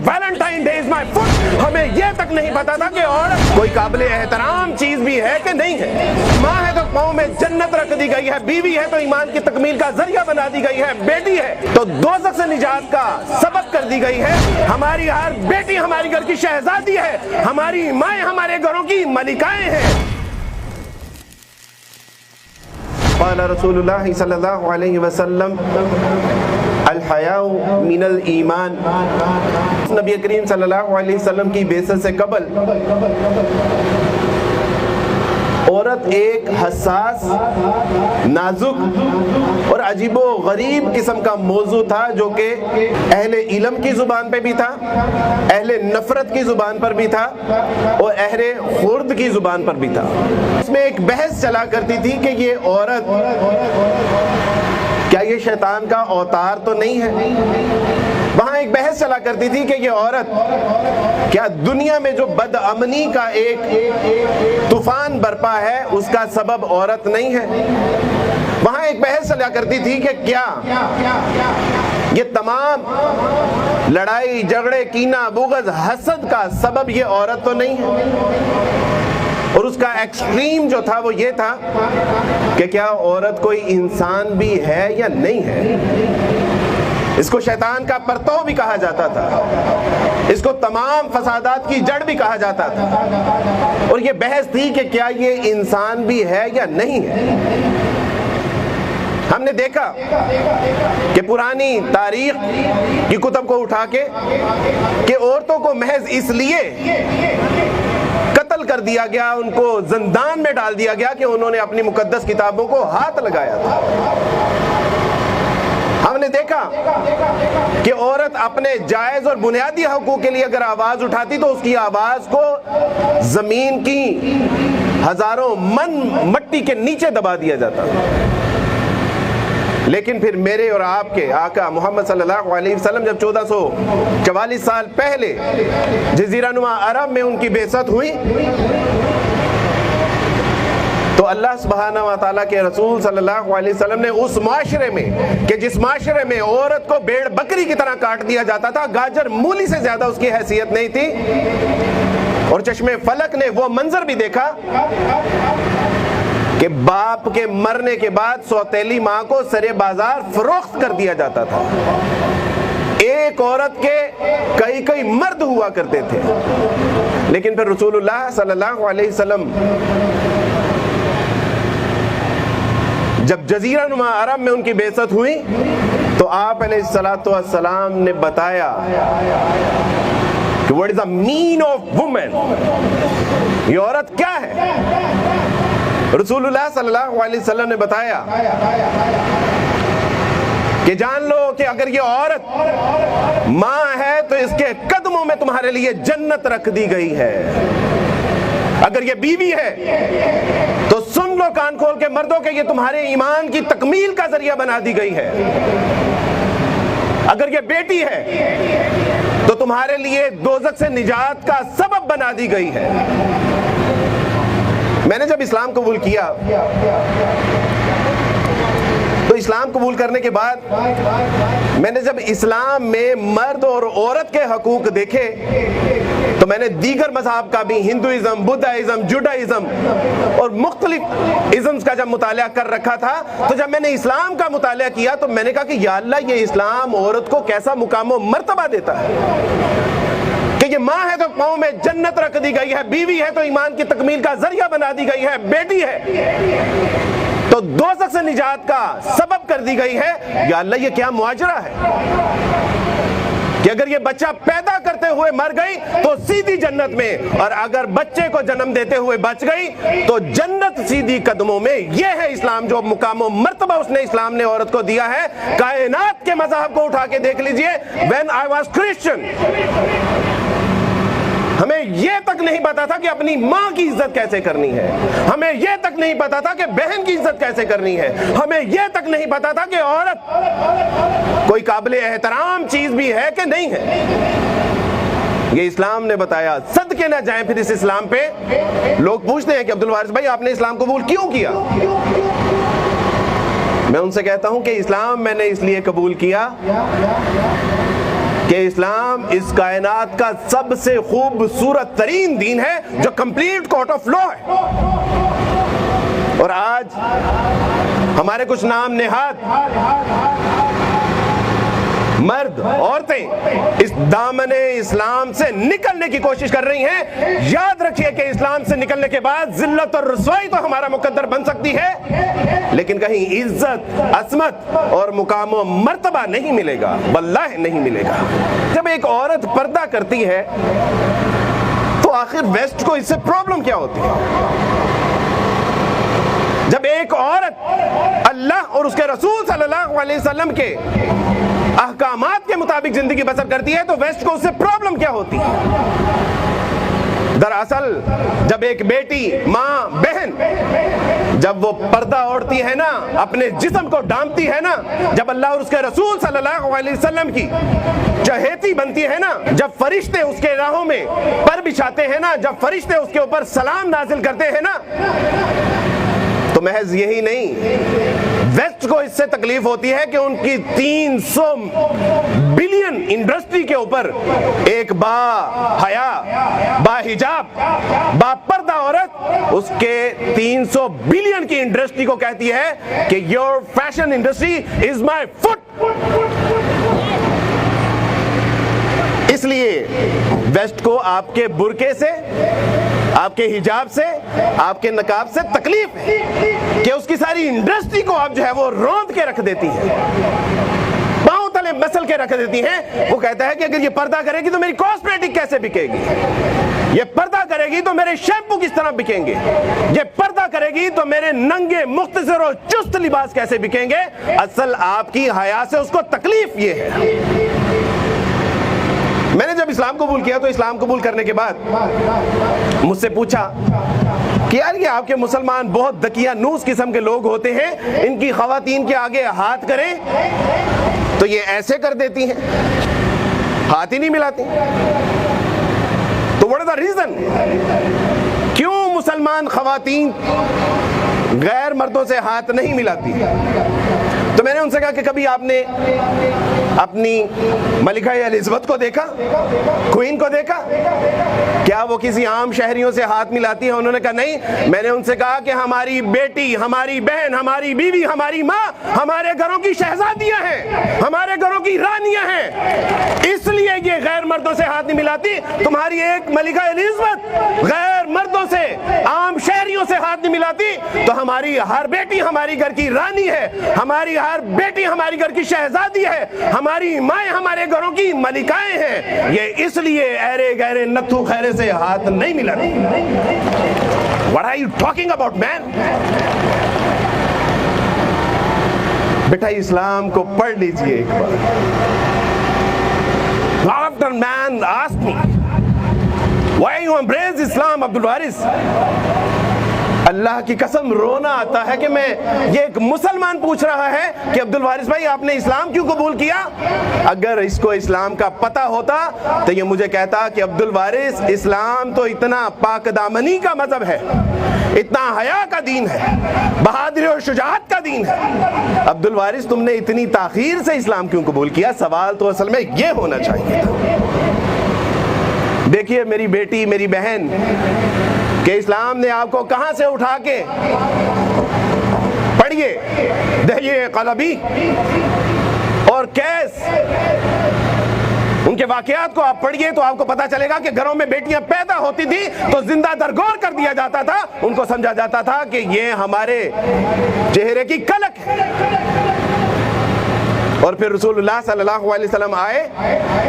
Valentine day is my foot. ہمیں یہ تک نہیں پتا تھا کہ عورت کوئی قابل احترام چیز بھی ہے کہ نہیں ہے. ماں ہے تو پاؤں میں جنت رکھ دی گئی ہے, بیوی ہے تو ایمان کی تکمیل کا ذریعہ بنا دی گئی ہے, بیٹی ہے تو دوزخ سے نجات کا سبب کر دی گئی ہے. ہماری ہر بیٹی ہماری گھر کی شہزادی ہے, ہماری مائیں ہمارے گھروں کی ملکائیں ہیں. قال رسول اللہ صلی اللہ علیہ وسلم الحیاء من الایمان. نبی کریم صلی اللہ علیہ وسلم کی بعثت سے قبل عورت ایک حساس, نازک اور عجیب و غریب قسم کا موضوع تھا, جو کہ اہل علم کی زبان پہ بھی تھا, اہل نفرت کی زبان پر بھی تھا اور اہل خرد کی زبان پر بھی تھا. اس میں ایک بحث چلا کرتی تھی کہ یہ عورت کیا یہ شیطان کا اوتار تو نہیں ہے. وہاں ایک بحث چلا کرتی تھی کہ یہ عورت کیا دنیا میں جو بد امنی کا ایک طوفان برپا ہے اس کا سبب عورت نہیں ہے. وہاں ایک بحث چلا کرتی تھی کہ کیا یہ تمام لڑائی جھگڑے کینہ بغض حسد کا سبب یہ عورت تو نہیں ہے. اور اس کا ایکسٹریم جو تھا وہ یہ تھا کہ کیا عورت کوئی انسان بھی ہے یا نہیں ہے. اس کو شیطان کا پرتو بھی کہا جاتا تھا, اس کو تمام فسادات کی جڑ بھی کہا جاتا تھا. اور یہ بحث تھی کہ کیا یہ انسان بھی ہے یا نہیں ہے. ہم نے دیکھا کہ پرانی تاریخ کی کتب کو اٹھا کے کہ عورتوں کو محض اس لیے قتل کر دیا گیا, ان کو زندان میں ڈال دیا گیا کہ انہوں نے اپنی مقدس کتابوں کو ہاتھ لگایا تھا. ہم نے دیکھا کہ عورت اپنے جائز اور بنیادی حقوق کے لیے اگر آواز اٹھاتی تو اس کی آواز کو زمین کی ہزاروں من مٹی کے نیچے دبا دیا جاتا. لیکن پھر میرے اور آپ کے آقا محمد صلی اللہ علیہ وسلم جب 1444 سال پہلے جزیرہ نما عرب میں ان کی بعثت ہوئی تو اللہ سبحانہ و تعالیٰ کے رسول صلی اللہ علیہ وسلم نے اس معاشرے میں کہ جس معاشرے میں عورت کو بھیڑ بکری کی طرح کاٹ دیا جاتا تھا, گاجر مولی سے زیادہ اس کی حیثیت نہیں تھی, اور چشمے فلک نے وہ منظر بھی دیکھا کہ باپ کے مرنے کے بعد سوتیلی ماں کو سرے بازار فروخت کر دیا جاتا تھا. ایک عورت کے کئی کئی مرد ہوا کرتے تھے. لیکن پھر رسول اللہ صلی اللہ علیہ وسلم جب جزیرہ نما عرب میں ان کی بعثت ہوئی تو آپ علیہ الصلوۃ والسلام نے بتایا کہ what is the mean of woman, یہ عورت کیا ہے. رسول اللہ صلی اللہ علیہ وسلم نے بتایا کہ جان لو کہ اگر یہ عورت ماں ہے تو اس کے قدموں میں تمہارے لیے جنت رکھ دی گئی ہے. اگر یہ بیوی ہے تو سن لو کان کھول کے مردوں کہ یہ تمہارے ایمان کی تکمیل کا ذریعہ بنا دی گئی ہے. اگر یہ بیٹی ہے تو تمہارے لیے دوزخ سے نجات کا سبب بنا دی گئی ہے. میں نے جب اسلام قبول کیا تو اسلام قبول کرنے کے بعد میں نے جب اسلام میں مرد اور عورت کے حقوق دیکھے تو میں نے دیگر مذہب کا بھی, ہندوازم, بدھائزم, جوڈائزم اور مختلف ازمز کا جب مطالعہ کر رکھا تھا, تو جب میں نے اسلام کا مطالعہ کیا تو میں نے کہا کہ یا اللہ یہ اسلام عورت کو کیسا مقام و مرتبہ دیتا ہے کہ یہ ماں ہے تو پاؤں میں جنت رکھ دی گئی ہے, بیوی ہے تو ایمان کی تکمیل کا ذریعہ بنا دی گئی ہے, بیٹی ہے تو دوزخ سے نجات کا سبب کر دی گئی ہے. یا اللہ یہ کیا معاجرہ ہے کہ اگر یہ بچہ پیدا کرتے ہوئے مر گئی تو سیدھی جنت میں, اور اگر بچے کو جنم دیتے ہوئے بچ گئی تو جنت سیدھی قدموں میں. یہ ہے اسلام, جو مقام و مرتبہ اس نے اسلام نے عورت کو دیا ہے. کائنات کے مذہب کو اٹھا کے دیکھ لیجئے, when I was Christian ہمیں یہ تک نہیں پتا تھا کہ اپنی ماں کی عزت کیسے کرنی ہے, ہمیں یہ تک نہیں پتا تھا کہ بہن کی عزت کیسے کرنی ہے, ہمیں یہ تک نہیں پتا تھا کہ عورت کوئی قابل احترام چیز بھی ہے کہ نہیں ہے. یہ اسلام نے بتایا. صدقے نہ جائیں پھر اس اسلام پہ. لوگ پوچھتے ہیں کہ عبد الوارث بھائی آپ نے اسلام قبول کیوں کیا؟ میں ان سے کہتا ہوں کہ اسلام میں نے اس لیے قبول کیا کہ اسلام اس کائنات کا سب سے خوبصورت ترین دین ہے جو کمپلیٹ کورٹ آف لا ہے. اور آج ہمارے کچھ نام نہاد مرد عورتیں اس دامن اسلام سے نکلنے کی کوشش کر رہی ہیں. یاد رکھیے کہ اسلام سے نکلنے کے بعد ذلت اور رسوائی تو ہمارا مقدر بن سکتی ہے، لیکن کہیں عزت، عظمت اور مقام و مرتبہ نہیں ملے گا، واللہ نہیں ملے گا. جب ایک عورت پردہ کرتی ہے تو آخر ویسٹ کو اس سے پرابلم کیا ہوتی ہے؟ جب ایک عورت اللہ اور اس کے رسول صلی اللہ علیہ وسلم کے احکامات کے مطابق زندگی بسر کرتی ہے تو ویسٹ کو اس سے پرابلم کیا ہوتی ہے؟ دراصل جب ایک بیٹی، ماں، بہن جب وہ پردہ اوڑھتی ہے نا، اپنے جسم کو ڈھانپتی ہے نا، جب اللہ اور اس کے رسول صلی اللہ علیہ وسلم کی چہیتی بنتی ہے نا، جب فرشتے اس کے راہوں میں پر بچھاتے ہیں نا، جب فرشتے اس کے اوپر سلام نازل کرتے ہیں نا، تو محض یہی نہیں، ویسٹ کو اس سے تکلیف ہوتی ہے کہ ان کی 300 بلین انڈسٹری کے اوپر ایک با حیا، با حجاب، با پردہ عورت اس کے 300 بلین کی انڈسٹری کو کہتی ہے کہ your fashion industry is my fit. اس لیے ویسٹ کو آپ کے برقعے سے، آپ کے حجاب سے، آپ کے نقاب سے تکلیف ہے کہ اس کی ساری انڈسٹری کو آپ جو ہے وہ روند کے رکھ دیتی ہے، پاؤں تلے مسل کے رکھ دیتی ہیں. وہ کہتا ہے کہ اگر یہ پردہ کرے گی تو میری کاسمیٹک کیسے بکے گی، یہ پردہ کرے گی تو میرے شیمپو کس طرح بکیں گے، یہ پردہ کرے گی تو میرے ننگے مختصر اور چست لباس کیسے بکیں گے. اصل آپ کی حیا سے اس کو تکلیف یہ ہے. میں نے جب اسلام قبول کیا تو اسلام قبول کرنے کے بعد مجھ سے پوچھا کہ یار یہ آپ کے مسلمان بہت دقیانوس قسم کے لوگ ہوتے ہیں، ان کی خواتین کے آگے ہاتھ کریں تو یہ ایسے کر دیتی ہیں، ہاتھ ہی نہیں ملاتی. تو what is the reason؟ کیوں مسلمان خواتین غیر مردوں سے ہاتھ نہیں ملاتی؟ تو میں نے ان سے کہا کہ کبھی آپ نے اپنی ملکہ الزبتھ کو دیکھا، کوئین کو دیکھا؟ کیا وہ کسی عام شہریوں سے ہاتھ ملاتی ہیں؟ انہوں نے کہا نہیں. میں نے ان سے کہا کہ ہماری بیٹی، ہماری بہن، ہماری بیوی، ہماری ماں ہمارے گھروں کی شہزادیاں ہیں، ہمارے گھروں کی رانیاں ہیں، اس لیے یہ غیر مردوں سے ہاتھ نہیں ملاتی. تمہاری ایک ملکہ الزبتھ غیر مردوں سے، عام شہریوں سے ہاتھ نہیں ملاتی تو ہماری ہر بیٹی ہماری گھر کی رانی ہے، ہماری ہر بیٹی ہماری گھر کی شہزادی ہے، ہماری مائیں ہمارے گھروں کی ملکائیں ہیں. یہ اس لیے ایرے گہرے نتھو خیرے سے ہاتھ نہیں ملاتی. What are you talking about, man؟ بیٹا اسلام کو پڑھ لیجئے ایک بار. After man asked me, why you embrace Islam, عبد الوارث؟ اللہ کی قسم رونا آتا ہے کہ میں یہ ایک مسلمان پوچھ رہا ہے کہ عبد الوارث بھائی آپ نے اسلام کیوں قبول کیا؟ اگر اس کو اسلام کا پتہ ہوتا تو یہ مجھے کہتا کہ عبد الوارث اسلام تو اتنا پاک دامنی کا مذہب ہے، اتنا حیا کا دین ہے، بہادری اور شجاعت کا دین ہے. عبد الوارث تم نے اتنی تاخیر سے اسلام کیوں قبول کیا؟ سوال تو اصل میں یہ ہونا چاہیے تھا. دیکھیے میری بیٹی، میری بہن، کہ اسلام نے آپ کو کہاں سے اٹھا کے، پڑھیے دہیے قلبی اور کیس، ان کے واقعات کو آپ پڑھیے تو آپ کو پتا چلے گا کہ گھروں میں بیٹیاں پیدا ہوتی تھی تو زندہ درگور کر دیا جاتا تھا، ان کو سمجھا جاتا تھا کہ یہ ہمارے چہرے کی کلک ہے. اور پھر رسول اللہ صلی اللہ علیہ وسلم آئے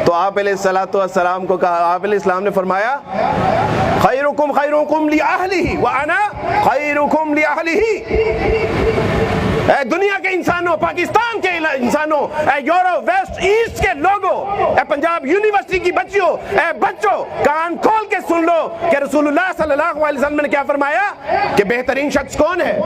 تو آپ علیہ الصلوۃ والسلام کو کہا، آپ علیہ السلام نے فرمایا خیرکم خیرکم لأہلہ وانا خیرکم لأہلہ. اے دنیا کے انسانوں، پاکستان کے انسانوں، اے یورپ ویسٹ ایسٹ کے لوگوں، اے پنجاب یونیورسٹی کی بچیوں، اے بچوں، کان کھول کے سن لو کہ رسول اللہ صلی اللہ علیہ وسلم نے کیا فرمایا کہ بہترین شخص کون ہے؟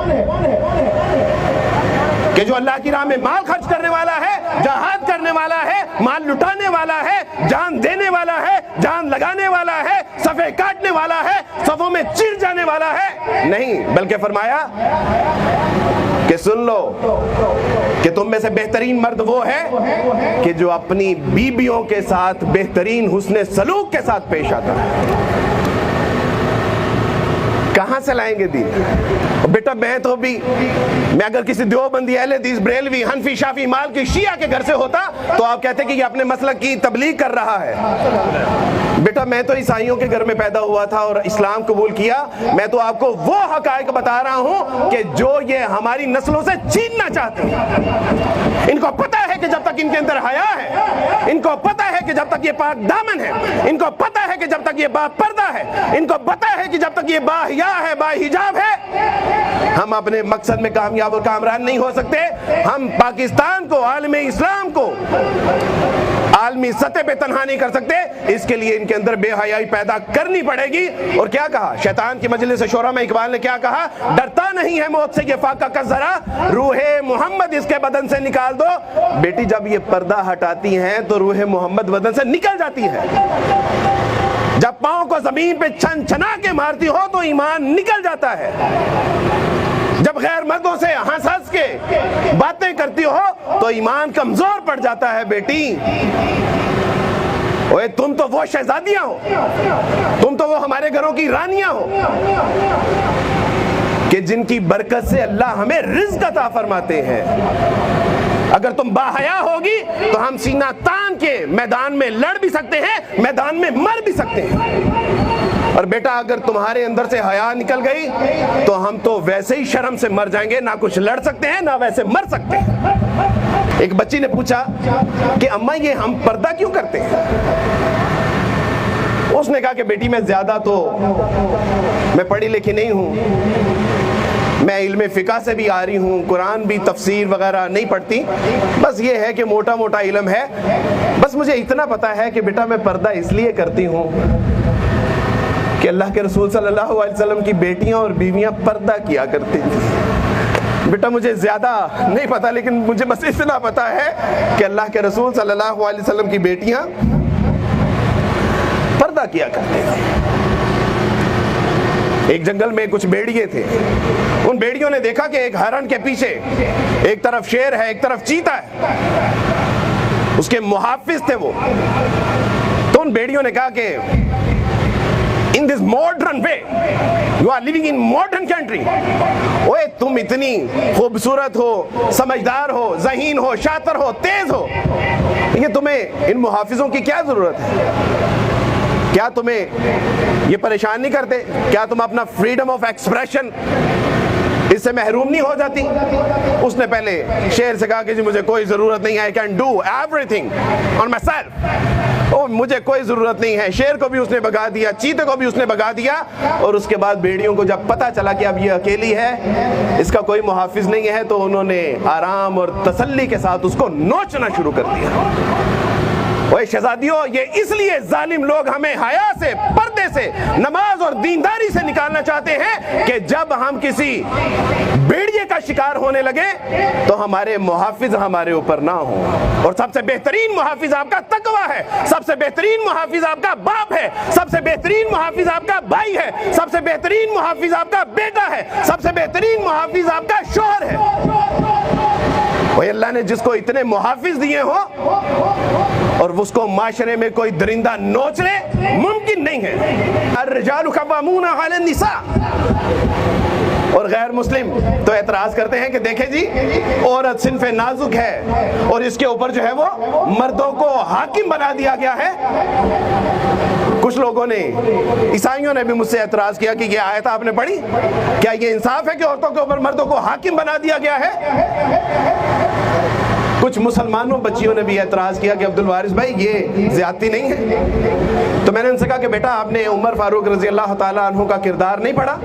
کہ جو اللہ کی راہ میں مال خرچ کرنے والا ہے، جہاد کرنے والا ہے، مال لٹانے والا ہے، جان دینے والا ہے، جان لگانے والا ہے، صفے کاٹنے والا ہے, صفوں میں چیر جانے والا ہے, نہیں, بلکہ فرمایا کہ سن لو کہ تم میں سے بہترین مرد وہ ہے کہ جو اپنی بیویوں کے ساتھ بہترین حسن سلوک کے ساتھ پیش آتا ہے. کہاں سے لائیں گے دین؟ بیٹا میں اگر کسی دیوبندی, اہل حدیث, بریلوی, حنفی, شافعی, مالکی, شیعہ کے گھر سے ہوتا تو آپ کہتے کہ یہ اپنے مسلک کی تبلیغ کر رہا ہے. بیٹا میں تو عیسائیوں کے گھر میں پیدا ہوا تھا اور اسلام قبول کیا. میں تو آپ کو وہ حقائق بتا رہا ہوں کہ جو یہ ہماری نسلوں سے چھیننا چاہتے ہیں. ان کو پتا ہے کہ جب تک ان کے اندر حیا ہے, ان کو پتا ہے کہ جب تک یہ پاک دامن ہے, ان کو پتا ہے کہ جب تک یہ با پردہ ہے, ان کو پتا ہے کہ جب تک یہ با حیا ہے, با حجاب ہے, ہم اپنے مقصد میں کامیاب اور کامران نہیں ہو سکتے. ہم پاکستان کو, عالم اسلام کو عالمی سطح پہ تنہا نہیں کر سکتے. اس کے لیے ان کے اندر بے حیائی پیدا کرنی پڑے گی. اور کیا کہا شیطان کی مجلس شورا میں اقبال نے, کیا کہا؟ ڈرتا نہیں ہے موت سے یہ فاقہ کا ذرا, روح محمد اس کے بدن سے نکال دو. بیٹی جب یہ پردہ ہٹاتی ہیں تو روح محمد بدن سے نکل جاتی ہے. جب پاؤں کو زمین پہ چھن چھنا کے مارتی ہو تو ایمان نکل جاتا ہے. جب غیر مردوں سے ہنس ہنس کے باتیں کرتی ہو تو ایمان کمزور پڑ جاتا ہے. بیٹی اوے تم تو وہ شہزادیاں ہو, تم تو وہ ہمارے گھروں کی رانیاں ہو کہ جن کی برکت سے اللہ ہمیں رزق عطا فرماتے ہیں. اگر تم باحیا ہوگی تو ہم سینہ تان کے میدان میں لڑ بھی سکتے ہیں, میدان میں مر بھی سکتے ہیں. اور بیٹا اگر تمہارے اندر سے حیا نکل گئی تو ہم تو ویسے ہی شرم سے مر جائیں گے, نہ کچھ لڑ سکتے ہیں نہ ویسے مر سکتے ہیں. ایک بچی نے پوچھا کہ اماں یہ ہم پردہ کیوں کرتے ہیں؟ اس نے کہا کہ بیٹی میں زیادہ تو میں پڑھی لکھی نہیں ہوں, میں علم فقہ سے بھی آ رہی ہوں, قرآن بھی تفسیر وغیرہ نہیں پڑھتی, بس یہ ہے کہ موٹا موٹا علم ہے. بس مجھے اتنا پتا ہے کہ بیٹا میں پردہ اس لیے کرتی ہوں کہ اللہ کے رسول صلی اللہ علیہ وسلم کی بیٹیاں اور بیویاں پردہ کیا کرتی تھیں. بیٹا مجھے زیادہ نہیں پتا, لیکن مجھے بس اتنا پتا ہے کہ اللہ کے رسول صلی اللہ علیہ وسلم کی بیٹیاں پردہ کیا کرتے تھے. ایک جنگل میں کچھ بیڑیے تھے. ان بیڑیوں نے دیکھا کہ ایک ہرن کے پیچھے ایک طرف شیر ہے, ایک طرف چیتا ہے, اس کے محافظ تھے وہ. تو ان بیڑیوں نے کہا کہ in this modern way you are living in modern country, اوے تم اتنی خوبصورت ہو, سمجھدار ہو, ذہین ہو, شاطر ہو, تیز ہو, یہ تمہیں ان محافظوں کی کیا ضرورت ہے؟ کیا تمہیں یہ پریشان نہیں کرتے؟ کیا تم اپنا فریڈم آف ایکسپریشن اس سے محروم نہیں ہو جاتی؟ اس نے پہلے شیر سے کہا کہ جی مجھے کوئی ضرورت نہیں ہے, I can do everything on myself, مجھے کوئی ضرورت نہیں ہے. شیر کو بھی اس نے بگا دیا, چیتے کو بھی اس نے بگا دیا. اور اس کے بعد بیڑیوں کو جب پتا چلا کہ اب یہ اکیلی ہے, اس کا کوئی محافظ نہیں ہے, تو انہوں نے آرام اور تسلی کے ساتھ اس کو نوچنا شروع کر دیا. اوے شہزادیوں, یہ اس لیے ظالم لوگ ہمیں حیا سے, پردے سے, نماز اور دینداری سے نکالنا چاہتے ہیں کہ جب ہم کسی بیڑیے کا شکار ہونے لگے تو ہمارے محافظ ہمارے اوپر نہ ہوں. اور سب سے بہترین محافظ آپ کا تقویٰ ہے, سب سے بہترین محافظ آپ کا باپ ہے, سب سے بہترین محافظ آپ کا بھائی ہے, سب سے بہترین محافظ آپ کا بیٹا ہے, سب سے بہترین محافظ آپ کا شوہر ہے. وہی اللہ نے جس کو اتنے محافظ دیے ہو اور اس کو معاشرے میں کوئی درندہ نوچ لے, ممکن نہیں ہے. الرجال قوامون علی النساء. اور غیر مسلم تو اعتراض کرتے ہیں کہ دیکھیں جی عورت صنف نازک ہے اور اس کے اوپر جو ہے وہ مردوں کو حاکم بنا دیا گیا ہے. کچھ لوگوں نے, عیسائیوں نے بھی مجھ سے اعتراض کیا کہ یہ آیت آپ نے پڑھی, کیا یہ انصاف ہے کہ عورتوں کے اوپر مردوں کو حاکم بنا دیا گیا ہے؟ کچھ مسلمانوں بچیوں نے بھی اعتراض کیا کہ عبدالوارث بھائی یہ زیادتی نہیں ہے. تو میں نے ان سے کہا کہ بیٹا آپ نے عمر فاروق رضی اللہ تعالیٰ عنہ کا کردار نہیں پڑھا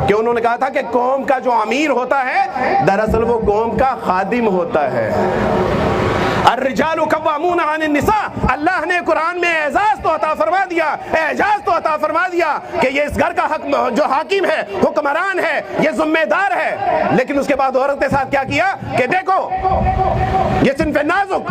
کہ انہوں نے کہا تھا کہ قوم کا جو امیر ہوتا ہے دراصل وہ قوم کا خادم ہوتا ہے. الرجال قوامون علی النساء. اللہ نے قرآن میں اعزاز تو عطا فرما دیا, اعجاز تو عطا فرما دیا کہ یہ اس گھر کا حق جو حاکم ہے, حکمران ہے, یہ ذمہ دار ہے. لیکن اس کے بعد عورت کے ساتھ کیا کیا کہ دیکھو یہ صنف نازک,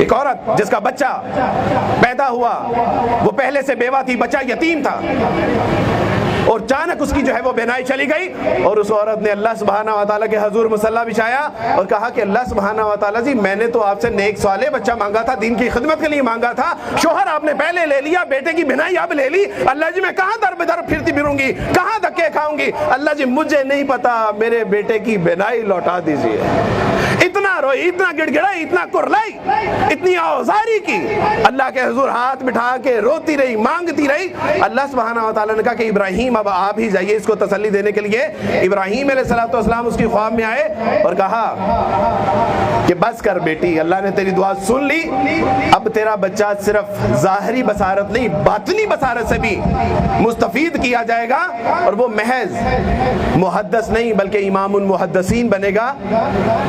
ایک عورت جس کا بچہ پیدا ہوا وہ پہلے سے بیوہ تھی, بچہ یتیم تھا, اور اچانک اس کی جو ہے وہ بینائی چلی گئی, اور اس عورت نے اللہ سبحانہ و تعالیٰ کے حضور مصلی بچھایا اور کہا کہ اللہ سبحانہ و تعالیٰ جی میں نے تو آپ سے نیک صالح بچہ مانگا تھا, دین کی خدمت کے لیے مانگا تھا, شوہر آپ نے پہلے لے لیا, بیٹے کی بینائی اب لے لی, اللہ جی میں کہاں در بدر پھرتی پھروں گی, کہاں دھکے کھاؤں گی, اللہ جی مجھے نہیں پتا, میرے بیٹے کی بینائی لوٹا دیجیے. اتنا روئی, اتنا گڑ گڑائی, اتنا کرلائی, اتنی آوازاری کی, اللہ کے حضور ہاتھ بٹھا کے روتی رہی, مانگتی رہی. اللہ سبحانہ و تعالیٰ نے کہا کہ ابراہیم اب آپ ہی جائیے اس کو تسلی دینے کے لیے. ابراہیم علیہ السلام اس کی خواب میں آئے اور کہا کہ بس کر بیٹی, اللہ نے تیری دعا سن لی, اب تیرا بچہ صرف ظاہری بصارت نہیں باطنی بصارت سے بھی مستفید کیا جائے گا, اور وہ محض محدث نہیں بلکہ امام المحدثین بنے گا,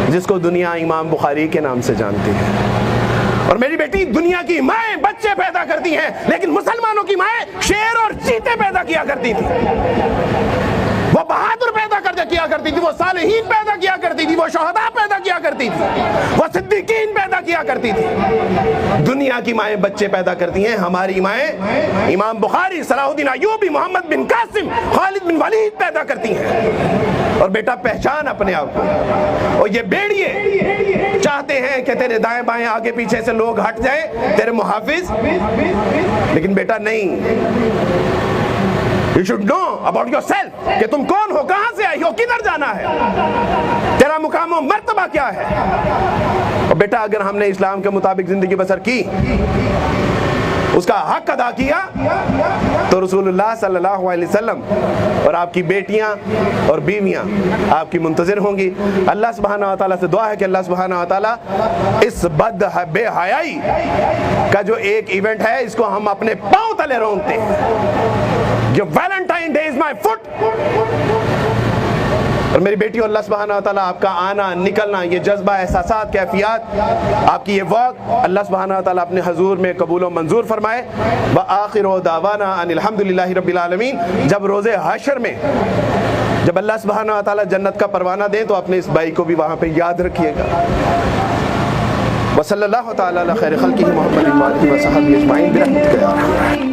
جس کو دنیا امام بخاری کے نام سے جانتی ہے. اور میری بیٹی, دنیا کی مائیں بچے پیدا کرتی ہیں, لیکن مسلمانوں کی مائیں شیر اور چیتے پیدا کیا کرتی تھی, وہ بہادر پیدا کیا کرتی تھی, وہ صالحین پیدا کیا کرتی تھی, وہ شہداء پیدا کیا کرتی تھی, وہ صدیقین پیدا کیا کرتی تھی. دنیا کی مائیں بچے پیدا کرتی ہیں, ہماری مائیں امام بخاری, صلاح الدین ایوبی, محمد بن قاسم, خالد بن ولید پیدا کرتی ہیں. اور بیٹا پہچان اپنے آپ کو. اور یہ بیڑیے چاہتے ہیں کہ تیرے دائیں بائیں آگے پیچھے سے لوگ ہٹ جائیں, تیرے محافظ, لیکن بیٹا نہیں. You should know about yourself کہ تم کون ہو, کہاں سے آئی ہو, کدھر جانا ہے, تیرا مقام و مرتبہ کیا ہے. اور بیٹا اگر ہم نے اسلام کے مطابق زندگی بسر کی, اس کا حق ادا کیا, تو رسول اللہ صلی اللہ علیہ وسلم اور آپ کی بیٹیاں اور بیویاں آپ کی منتظر ہوں گی. اللہ سبحانہ و تعالیٰ سے دعا ہے کہ اللہ سبحانہ و تعالیٰ اس بے حیائی کا جو ایک ایونٹ ہے, اس کو ہم اپنے پاؤں تلے رونگتے ہیں, جو Valentine day is my foot. اور میری بیٹی, اللہ سبحانہ و تعالیٰ آپ کا آنا نکلنا, یہ جذبہ, احساسات, کیفیات, آپ کی یہ واک, اللہ سبحانہ و تعالیٰ اپنے حضور میں قبول و منظور فرمائے. وآخر دعوانا ان الحمدللہ رب العالمین. جب روز حشر میں جب اللہ سبحانہ و تعالیٰ جنت کا پروانہ دیں تو اپنے اس بھائی کو بھی وہاں پہ یاد رکھیے گا. وصلی اللہ تعالیٰ علی خیر خلقہ محمد وآلہ وصحبہ اجمعین برحمتک یا ارحم الراحمین.